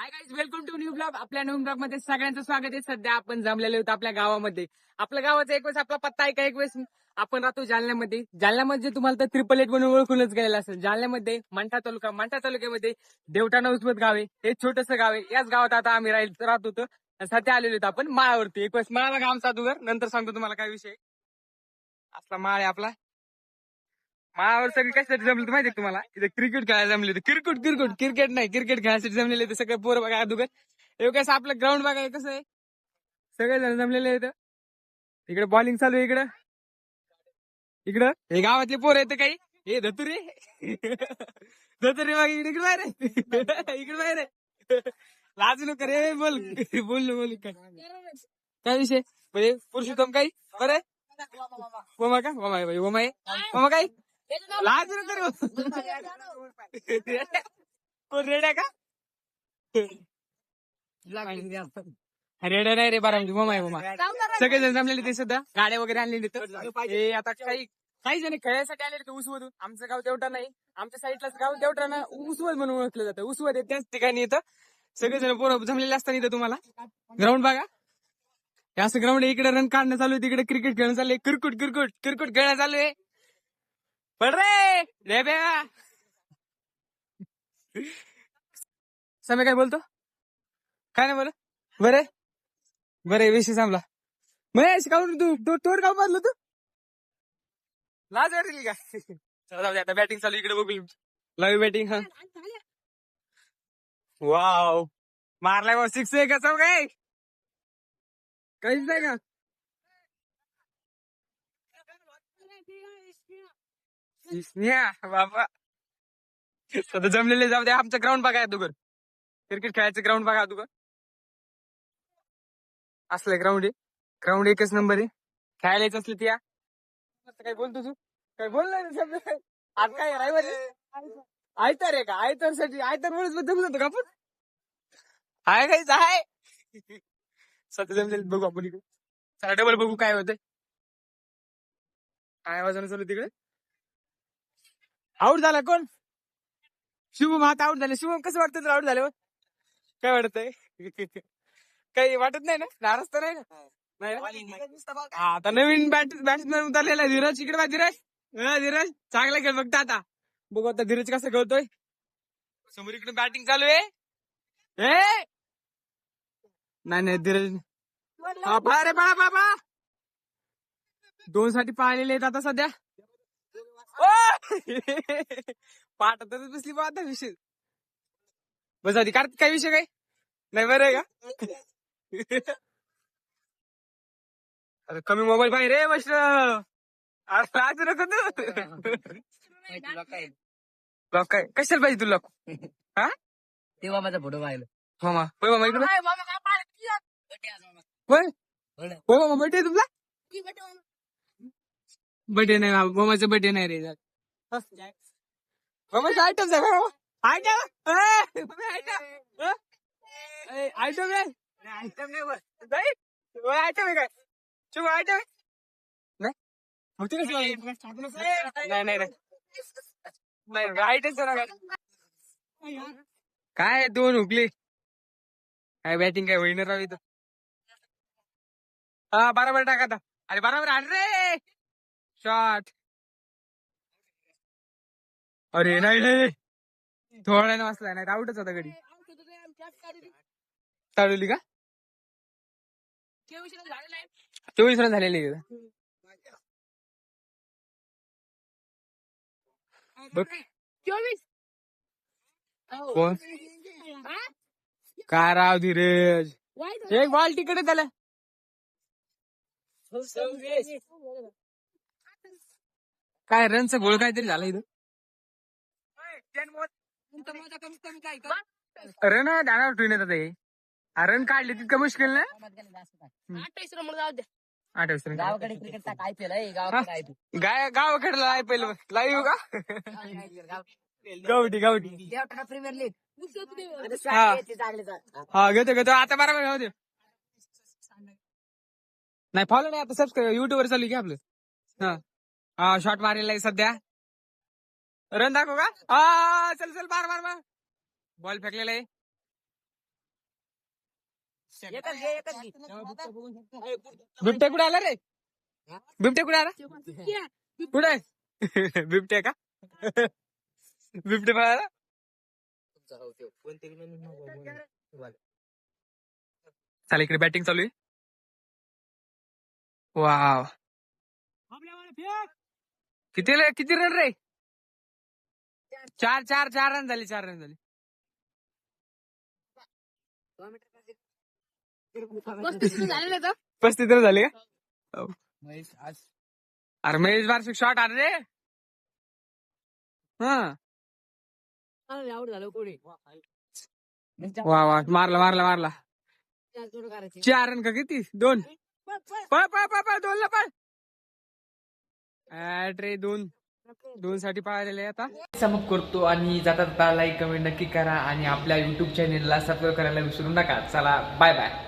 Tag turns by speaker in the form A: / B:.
A: High guys, welcome to new blog. आपल्या new blog मध्ये सगळ्यांचं स्वागत आहे. सध्या आपण जमलेलो होतो आपल्या गावामध्ये. आपल्या गावाचा एक वेळेस आपला पत्ता आहे का, एक वेळेस आपण राहतो जालन्यामध्ये. जालन्यामध्ये तुम्हाला तर 888 म्हणून ओळखूनच गेलेलं असेल. जालन्यामध्ये मंठा तालुक्यामध्ये देवटाणा उस्मत गाव आहे. हे छोटंसं गाव आहे. याच गावात आता आम्ही राहत होतो. सध्या आलेलो होतो आपण माळावरती. एक वेळेस माळाला गाव आमचा अगोदर, नंतर सांगतो तुम्हाला काय विषय. असला माळ आहे आपला. माळावर सगळे कशासाठी जमले होते माहिती तुम्हाला? इथे क्रिकेट खेळायला जमले होते. क्रिकेट नाही, क्रिकेट खेळायसाठी जमलेले होते सगळे पोरं बघा अगोदर. हे कसं आपलं ग्राउंड बघा, कसं आहे सगळे जण जमलेले आहेत. इकडे बॉलिंग चालू आहे. इकडं हे गावातले पोरं येतं काही. हे धतुरे धतुरे बघा इकडे, इकडे बाहेर आहे. इकडे बाहेर आहे. लाजू नका रे, बोल काय विषय म्हणजे पुरुषोत्तम काही बरं ओमा का ओमा काही लाज कोण रेड्या का रेड्या नाही रे, बारा ओमा सगळेजण जमलेले ते सुद्धा गाड्या वगैरे आणलेले. आता काही जण खेळायसाठी आलेले ते उसवत. आमचं गाव तेवढा नाही, आमच्या साईडलाच गाव तेवढा ना उसवत म्हणून ओळखलं जातं. उसवत आहे त्याच ठिकाणी येतं. सगळेजण पोरं जमलेले असताना इथं तुम्हाला ग्राउंड बघा. हे असं ग्राउंड आहे. इकडे रन काढणं चालू आहे, तिकडे क्रिकेट खेळणं चालू आहे. क्रिकेट खेळणं चालू आहे. पड रे समय काय बोलतो, काय नाही बोल. बरे विषय सांगला. महेश काऊन तू तोड गाव बांधलं तू, लाज वाटली का? चला जाऊ दे, आता बॅटिंग चालू इकडे बघू. Live batting. हा वाव, मारलाय बा, 6 आहे का? काय काहीच नाही का? बाबा सध्या जमलेले जाऊ द्या. आमचं ग्राउंड बघा अगोदर, क्रिकेट खेळायचं ग्राउंड बघा अगोदर. असलं ग्राउंड एकच नंबर आहे. खेळायलाच असले त्या काय बोलतो तू, काय बोलणार आज काय राहिवारी आयतर आहे का? आयतर साठी आयतर वेळेस जमलं होतं का आपण? आहे काहीच आहे. सध्या जमलेलं बघू आपण इकडे. चला डबल बघू काय होतंय. काय वाजवणं चालू तिकडे. आउट झाला कोण? शुभम. आता आउट झाले. शुभम कसं वाटतं तुला आउट झाल्यावर? काय वाटतंय? काही वाटत नाही ना, नाराज तर नाही ना? आता नवीन बॅट्समॅन उतरलेला आहे धीरज. इकडे बा धीरज चांगला खेळ बघता. आता बघू आता धीरज कसं खेळतोय. समोर इकडे बॅटिंग चालू आहे. नाही धीरज अरे बाबा 2 साठी पाहिलेले आहेत आता सध्या. पाठ तर बसली बा आता विषय. बस आधी कार्तिक काय विषय काय नाही, बरं आहे का? अरे कमी मोबाईल पाहिजे रे बस. आज नको तू. लॉक काय कशाला पाहिजे तुला? हा
B: तेव्हा माझा फोटो पाहिलं.
A: मामा होय, मामा इकडे होय. हो मामा, बर्थडे तुमचा? बर्थडे नाही मामाचा, बर्थडे नाही रे. मामाचा आयटम आहे का? आयटम आयटम आहे. आयटम आहे काय? शुभ आयटम आहे. नाही होती नाही आयटम काय 2 हुकले. काय बॅटिंग काय विनर राव इथं. हा बरोबर टाका आता. अरे बरोबर आण रे शॉट. अरे नाही थोड्यानं वाचला नाही, आउटच होता गडी. चालवली का? 24 रन झालेले बघ. 24 कोण काय राव धीरज. एक बॉल तिकडे त्याला. काय रनचा गोळ काहीतरी झाला इथं. रन दानावर ठेवून येतात हे. रन काढले तितकं मुश्किल ना. 28 रन
B: गावाकडे क्रिकेट टाक IPL आहे. गावाकडे
A: गावाकडला IPL लाईव्ह का? गावठी
B: प्रीमियर लीग.
A: हा घेतो आता बरोबर होते. नाही फॉलो नाही आता, सबस्क्राईब युट्यूब वर चालू की आपलं. हा शॉट मारेला आहे सध्या. रन दाखव का? चल बार बॉल फेकलेला आहे.
B: एकच घे एकच घे
A: बिबट्या कुठे आला रे बिबट्या कुठे आला कुठे बिबट्या का बिबट्या पळाला चालेल इकडे बॅटिंग चालू आहे वाव किती रन रे 4 रन झाले 4 रन झाले 35 रन झाले का अरे महेश बारशिक शॉट आले रे हा
B: आउट झालं कोणी
A: वा वा मारला 4 रन का किती 2 पळ 2 ला पळ रे 2 साठी पळालेले आता समप करतो आणि जाता लाईक कमेंट नक्की करा आणि आपल्या युट्यूब चॅनेलला सबस्क्राईब करायला विसरू नका चला बाय बाय